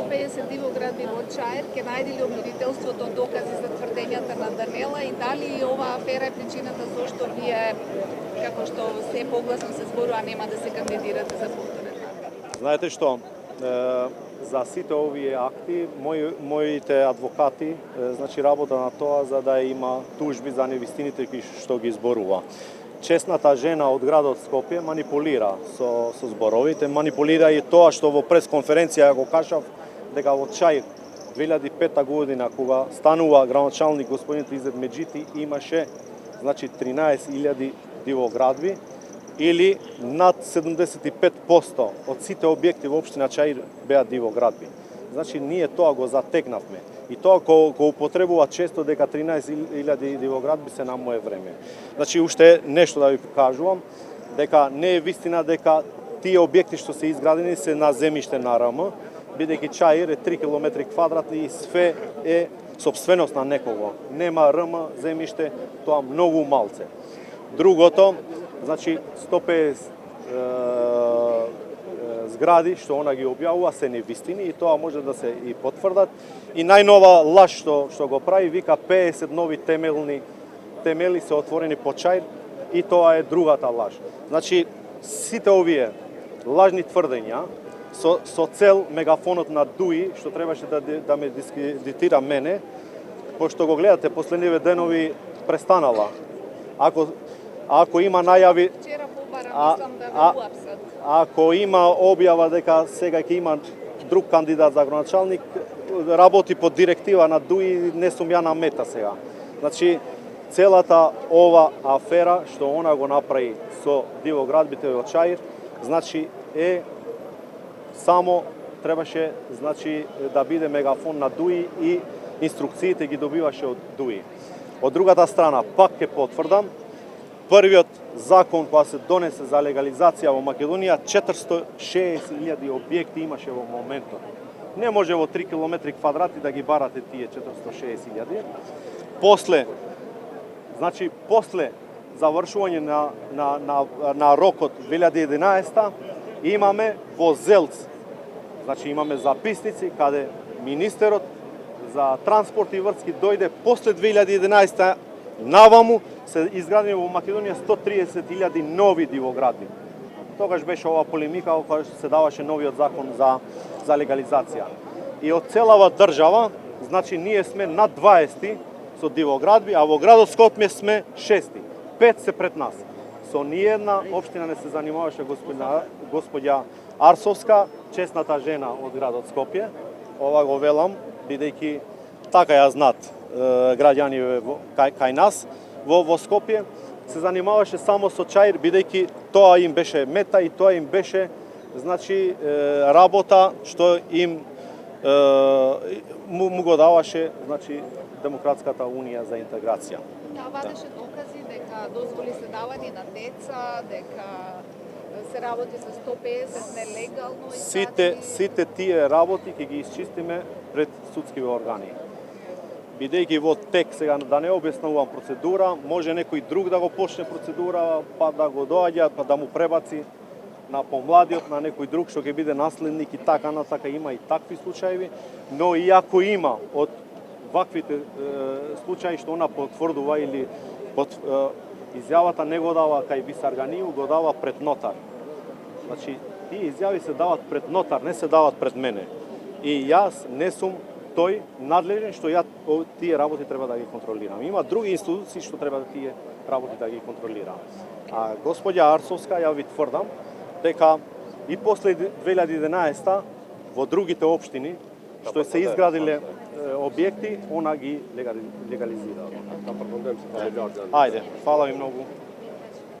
150 дивоградби во Чаир ќе најде ли обвинителството докази за тврдењата на Данела и дали оваа афера е причината зошто вие, како што се погласно се зборува, нема да се кандидирате за повторен мандат? Знаете што, за сите овие акти, моите адвокати значи работа на тоа за да има тужби за невистините што ги зборува. Честната жена од градот Скопје манипулира со зборовите, манипулира и тоа што во пресконференција го кажав дека во Чаир 2005 година кога станува градоначалник господин Изет Меджити имаше значи 13.000 дивоградби или над 75% од сите објекти во општина Чаир беа дивоградби. Значи ние тоа го затекнавме. И тоа го употребува често дека 13.000 дивоградби се на мое време. Значи уште нешто да ви кажувам, дека не е вистина дека тие објекти што се изградени се на земјиште на РМ, бидејќи Чаир е 3 км квадратни и све е сопственост на некого. Нема РМ земјиште, тоа многу малце. Другото, значи 150 згради што она ги објавува се невистини и тоа може да се и потврдат. И најнова лаж што го прави, вика 50 нови темели се отворени по Чаир и тоа е другата лаж. Значи сите овие лажни тврдења со цел мегафонот на ДУИ што требаше да ме дискредитира мене, пошто го гледате последниве денови престанала. Ако има најави, ако има објава дека сега ќе има друг кандидат за градоначалник, работи по директива на ДУИ, не сум ја на мета сега. Значи, целата ова афера што она го направи со дивоградбите во Чаир, значи е само требаше значи да биде мегафон на ДУИ и инструкциите ги добиваше од ДУИ. Од другата страна, пак ќе потврдам, првиот закон која се донесе за легализација во Македонија, 460.000 објекти имаше во моментот. Не може во 3 км квадрати да ги барате тие 460.000. После завршување на рокот 2011 имаме во Зелц, значи имаме записници каде министерот за транспорт и врски дојде после 2011 наваму се изградени во Македонија 130.000 нови дивоградби. Тогаш беше ова полемика кога се даваше новиот закон за легализација. И од целава држава, значи ние сме над 20 со дивоградби, а во градот Скопје сме 6. 5 се пред нас. Со ниедна општина не се занимаваше господја Арсовска, честната жена од градот Скопје. Ова го велам, бидејќи така ја знат граѓани кај нас во Скопје, се занимаваше само со Чаир, бидејќи тоа им беше мета и тоа им беше значи работа што им му го даваше значи Демократската унија за интеграција. Вадеше докази дека дозволи се давани на деца, дека се работи со 150 нелегално и сите тие работи ќе ги исчистиме пред судскиве органи. Бидејќи во тек, сега да не објаснувам процедура, може некој друг да го почне процедура, па да го доаѓа, па да му пребаци на помладиот, на некој друг што ќе биде наследник и така натака, има и такви случаи, но и ако има од ваквите случаи што она потврдува или изјавата не го дава кај Висарганију, го дава пред нотар. Значи, тие изјави се дават пред нотар, не се дават пред мене. И јас не сум тој надлежен што тие работи треба да ги контролирам. Има други институции што треба тие работи да ги контролира. А господја Арсовска, ја ви тврдам дека и после 2011 во другите општини што се изградиле објекти, она ги легализира. Ајде, фала ви многу.